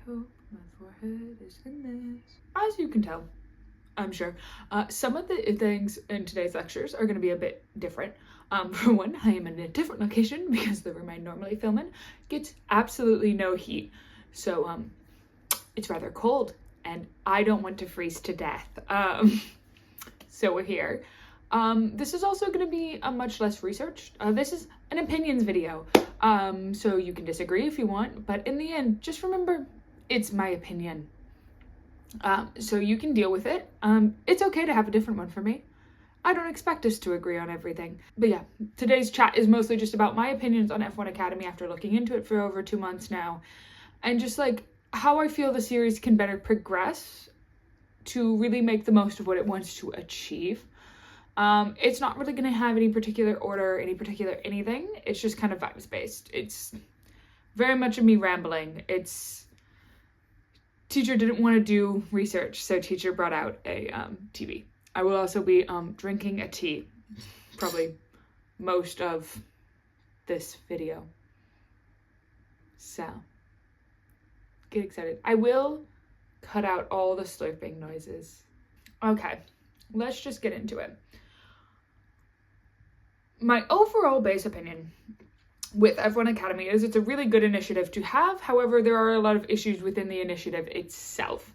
hope my forehead is in this. As you can tell, I'm sure, some of the things in today's lectures are going to be a bit different. For one, I am in a different location because the room I normally film in gets absolutely no heat. So it's rather cold and I don't want to freeze to death. So we're here. This is also going to be a much less researched. This is an opinions video. So you can disagree if you want, but in the end, just remember, it's my opinion. So you can deal with it. It's okay to have a different one for me. I don't expect us to agree on everything. But yeah, today's chat is mostly just about my opinions on F1 Academy after looking into it for over 2 months now. And just like how I feel the series can better progress to really make the most of what it wants to achieve. It's not really going to have any particular order, any particular anything. It's just kind of vibes based. It's very much of me rambling. Teacher didn't want to do research, so teacher brought out a TV. I will also be drinking a tea, probably most of this video. So, get excited. I will cut out all the slurping noises. Okay, let's just get into it. My overall base opinion with F1 Academy is it's a really good initiative to have. However, there are a lot of issues within the initiative itself.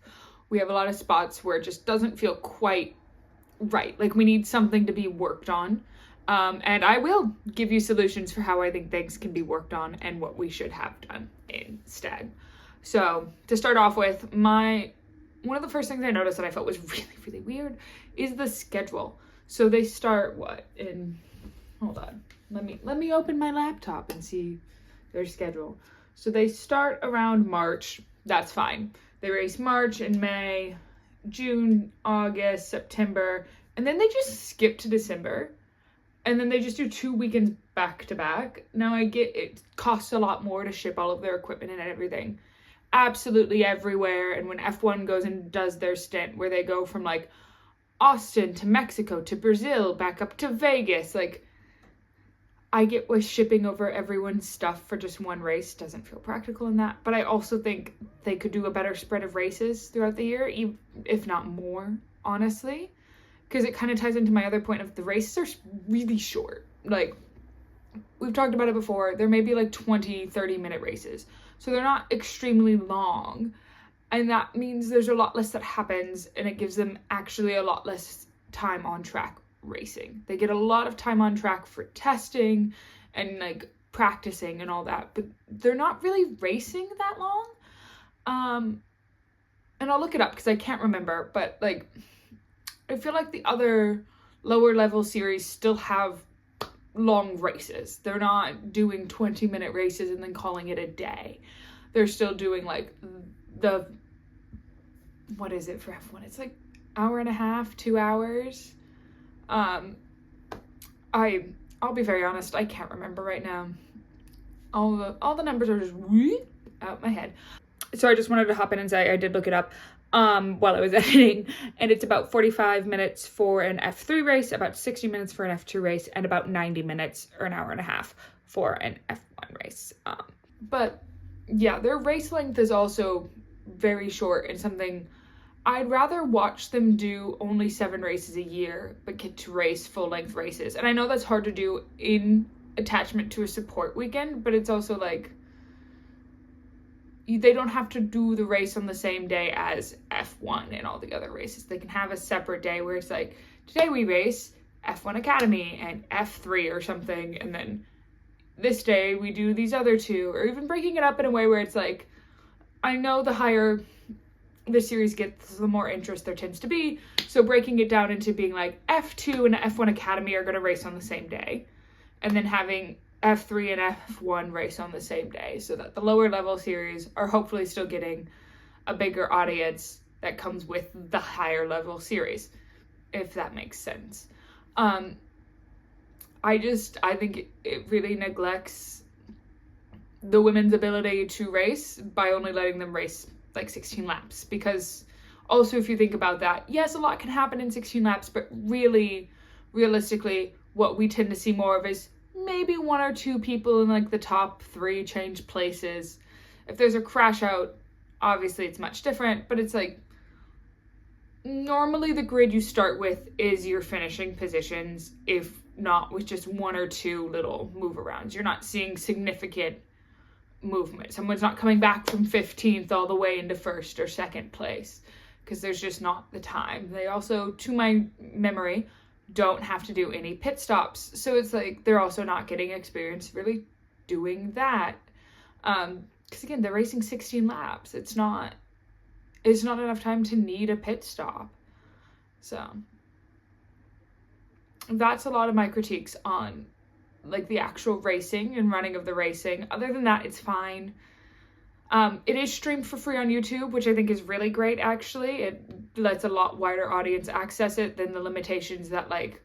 We have a lot of spots where it just doesn't feel quite right. Like we need something to be worked on. And I will give you solutions for how I think things can be worked on and what we should have done instead. So to start off with, one of the first things I noticed that I felt was really, really weird is the schedule. So they start hold on. Let me open my laptop and see their schedule. So they start around March. That's fine. They race March and May, June, August, September, and then they just skip to December. And then they just do 2 weekends back to back. Now I get it costs a lot more to ship all of their equipment and everything. Absolutely everywhere. And when F1 goes and does their stint where they go from like Austin to Mexico to Brazil, back up to Vegas, like I get with shipping over everyone's stuff for just one race doesn't feel practical in that, but I also think they could do a better spread of races throughout the year, if not more, honestly, because it kind of ties into my other point of the races are really short. Like, we've talked about it before, there may be like 20, 30-minute races, so they're not extremely long, and that means there's a lot less that happens, and it gives them actually a lot less time on track racing. They get a lot of time on track for testing and like practicing and all that, but they're not really racing that long. And I'll look it up because I can't remember, but like I feel like the other lower level series still have long races. They're not doing 20-minute races and then calling it a day. They're still doing like what is it for F1? It's like hour and a half, 2 hours. I'll be very honest, I can't remember right now. All the numbers are just out my head. So I just wanted to hop in and say I did look it up while I was editing, and it's about 45 minutes for an F3 race, about 60 minutes for an F2 race, and about 90 minutes or an hour and a half for an F1 race. But yeah, their race length is also very short and something I'd rather watch them do only 7 races a year, but get to race full-length races. And I know that's hard to do in attachment to a support weekend, but it's also like, they don't have to do the race on the same day as F1 and all the other races. They can have a separate day where it's like, today we race F1 Academy and F3 or something, and then this day we do these other 2, or even breaking it up in a way where it's like, I know the higher the series gets, the more interest there tends to be. So breaking it down into being like F2 and F1 Academy are going to race on the same day. And then having F3 and F1 race on the same day. So that the lower level series are hopefully still getting a bigger audience that comes with the higher level series. If that makes sense. I think it really neglects the women's ability to race by only letting them race like 16 laps, because also if you think about that, yes, a lot can happen in 16 laps, but realistically what we tend to see more of is maybe 1 or 2 people in like the top 3 change places. If there's a crash out, Obviously it's much different, but it's like, normally the grid you start with is your finishing positions, if not with just one or two little move arounds. You're not seeing significant movement. Someone's not coming back from 15th all the way into first or second place, because there's just not the time. They also, to my memory, don't have to do any pit stops. So it's like they're also not getting experience really doing that. Because again, they're racing 16 laps. It's not enough time to need a pit stop. So that's a lot of my critiques on like the actual racing and running of the racing. Other than that, it's fine. It is streamed for free on YouTube, which I think is really great, actually. It lets a lot wider audience access it than the limitations that like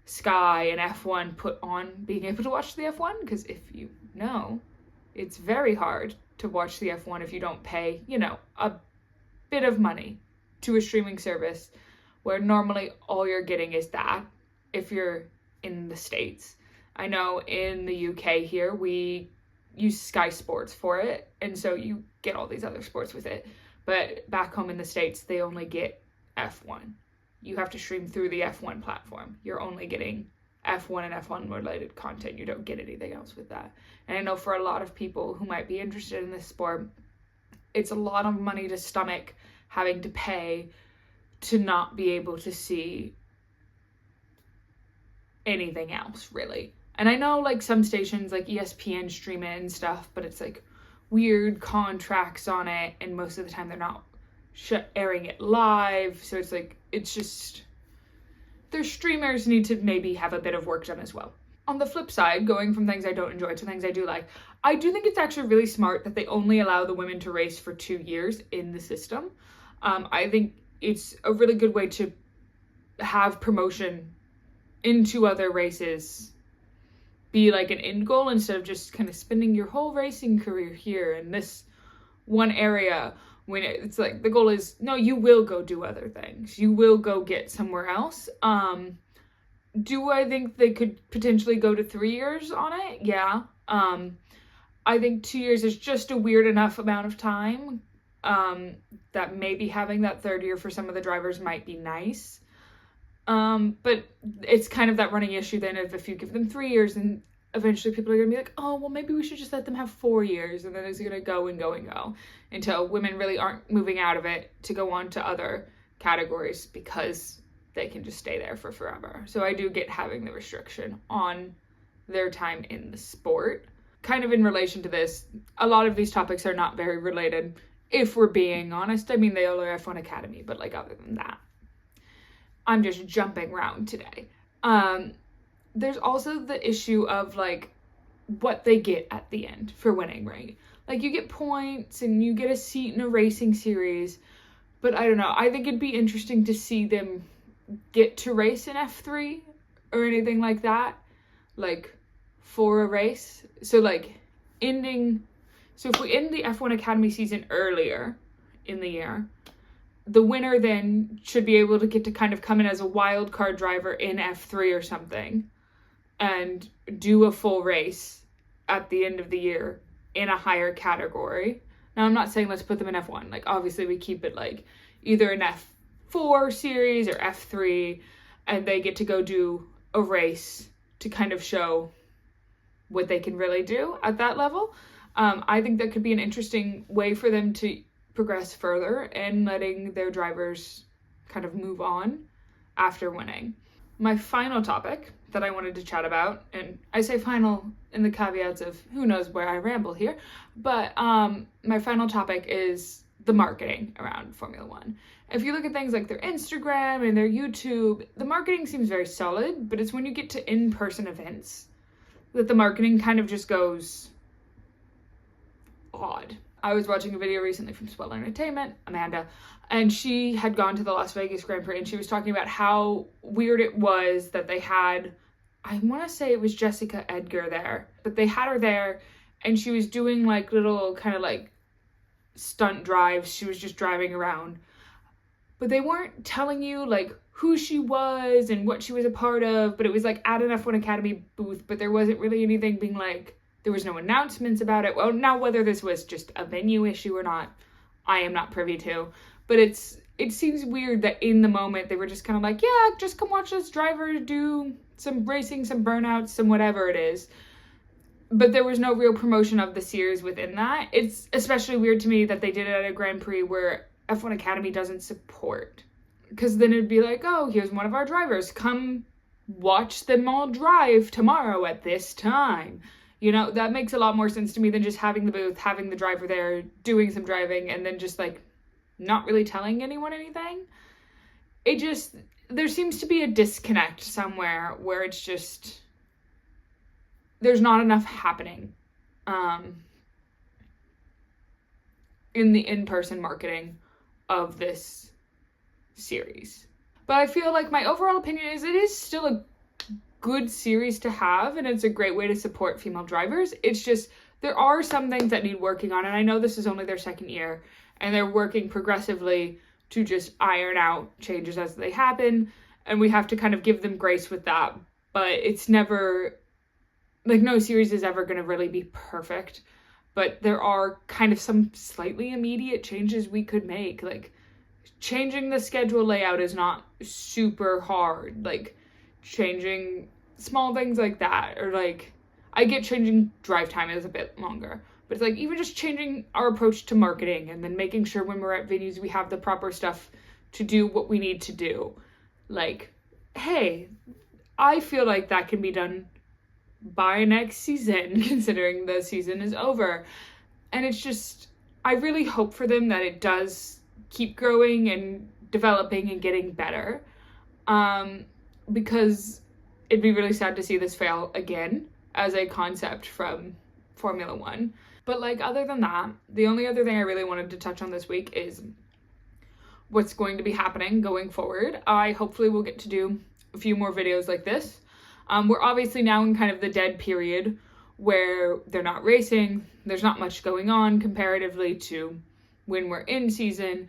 Sky and F1 put on being able to watch the F1, because if you know, it's very hard to watch the F1 if you don't pay, you know, a bit of money to a streaming service, where normally all you're getting is that if you're in the States. I know in the UK here, we use Sky Sports for it, and so you get all these other sports with it. But back home in the States, they only get F1. You have to stream through the F1 platform. You're only getting F1 and F1 related content. You don't get anything else with that. And I know for a lot of people who might be interested in this sport, it's a lot of money to stomach having to pay to not be able to see anything else, really. And I know like some stations like ESPN stream it and stuff, but it's like weird contracts on it, and most of the time they're not airing it live. So it's like, it's just, their streamers need to maybe have a bit of work done as well. On the flip side, going from things I don't enjoy to things I do like, I do think it's actually really smart that they only allow the women to race for 2 years in the system. I think it's a really good way to have promotion into other races be like an end goal, instead of just kind of spending your whole racing career here in this one area, when it's like the goal is, no, you will go do other things. You will go get somewhere else. Do I think they could potentially go to 3 years on it? Yeah. I think 2 years is just a weird enough amount of time that maybe having that third year for some of the drivers might be nice. But it's kind of that running issue then of if you give them 3 years, and eventually people are going to be like, oh, well, maybe we should just let them have 4 years, and then it's going to go and go and go until women really aren't moving out of it to go on to other categories because they can just stay there for forever. So I do get having the restriction on their time in the sport. Kind of in relation to this, a lot of these topics are not very related, if we're being honest. I mean, they all are F1 Academy, but like other than that, I'm just jumping around today. There's also the issue of like what they get at the end for winning, right? Like you get points and you get a seat in a racing series, but I don't know. I think it'd be interesting to see them get to race in F3 or anything like that, like for a race. So like so if we end the F1 Academy season earlier in the year, the winner then should be able to get to kind of come in as a wild card driver in F3 or something and do a full race at the end of the year in a higher category. Now, I'm not saying let's put them in F1. Like, obviously, we keep it like either an F4 series or F3, and they get to go do a race to kind of show what they can really do at that level. I think that could be an interesting way for them to progress further and letting their drivers kind of move on after winning. My final topic that I wanted to chat about, and I say final in the caveats of who knows where I ramble here, but my final topic is the marketing around Formula One. If you look at things like their Instagram and their YouTube, the marketing seems very solid, but it's when you get to in-person events that the marketing kind of just goes odd. I was watching a video recently from Swell Entertainment, Amanda, and she had gone to the Las Vegas Grand Prix, and she was talking about how weird it was that they had, I want to say it was Jessica Edgar there, but they had her there, and she was doing like little kind of like stunt drives. She was just driving around, but they weren't telling you like who she was and what she was a part of, but it was like at an F1 Academy booth, but there wasn't really anything being like, there was no announcements about it. Well, now whether this was just a venue issue or not, I am not privy to. But it seems weird that in the moment they were just kind of like, yeah, just come watch this driver do some racing, some burnouts, some whatever it is. But there was no real promotion of the series within that. It's especially weird to me that they did it at a Grand Prix where F1 Academy doesn't support. Because then it'd be like, oh, here's one of our drivers. Come watch them all drive tomorrow at this time. You know, that makes a lot more sense to me than just having the booth, having the driver there, doing some driving, and then just like not really telling anyone anything. There seems to be a disconnect somewhere where it's just, there's not enough happening in the in-person marketing of this series. But I feel like my overall opinion is it is still a good series to have, and it's a great way to support female drivers. It's just, there are some things that need working on, and I know this is only their second year, and they're working progressively to just iron out changes as they happen, and we have to kind of give them grace with that. But it's never, like, no series is ever going to really be perfect, but there are kind of some slightly immediate changes we could make. Like, changing the schedule layout is not super hard. Like, changing small things like that, or like, I get changing drive time is a bit longer, but it's like even just changing our approach to marketing and then making sure when we're at venues we have the proper stuff to do what we need to do. Like, hey, I feel like that can be done by next season, considering the season is over. And it's just, I really hope for them that it does keep growing and developing and getting better. Because it'd be really sad to see this fail again as a concept from Formula One. But like, other than that, the only other thing I really wanted to touch on this week is what's going to be happening going forward. I hopefully will get to do a few more videos like this. We're obviously now in kind of the dead period where they're not racing. There's not much going on comparatively to when we're in season.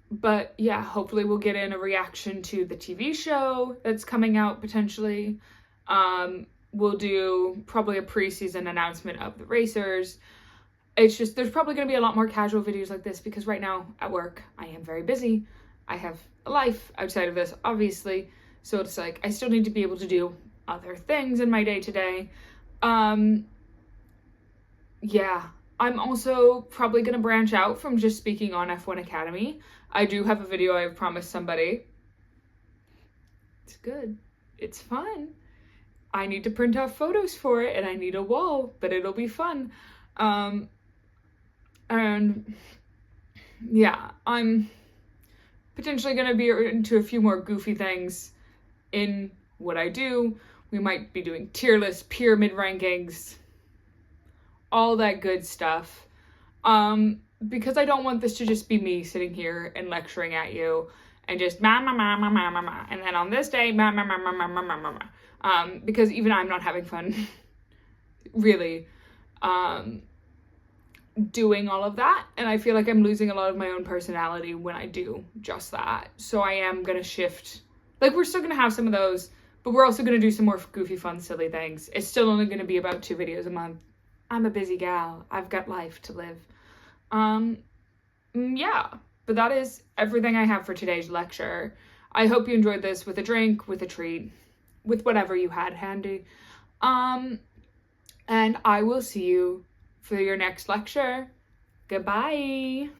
But yeah, hopefully we'll get in a reaction to the TV show that's coming out potentially. We'll do probably a preseason announcement of the racers. It's just, there's probably going to be a lot more casual videos like this because right now at work, I am very busy. I have a life outside of this, obviously. So it's like, I still need to be able to do other things in my day-to-day. Yeah, I'm also probably going to branch out from just speaking on F1 Academy. I do have a video I've promised somebody. It's good. It's fun. I need to print off photos for it, and I need a wall, but it'll be fun. And yeah, I'm potentially going to be into a few more goofy things in what I do. We might be doing tier lists, pyramid rankings, all that good stuff. Because I don't want this to just be me sitting here and lecturing at you and just ma ma ma ma ma ma ma, and then on this day ma ma ma ma ma ma ma ma. Because even I'm not having fun really doing all of that, and I feel like I'm losing a lot of my own personality when I do just that. So I am gonna shift. Like, we're still gonna have some of those, but we're also gonna do some more goofy, fun, silly things. It's still only gonna be about 2 videos a month. I'm a busy gal. I've got life to live. Yeah, but that is everything I have for today's lecture. I hope you enjoyed this with a drink, with a treat, with whatever you had handy. And I will see you for your next lecture. Goodbye.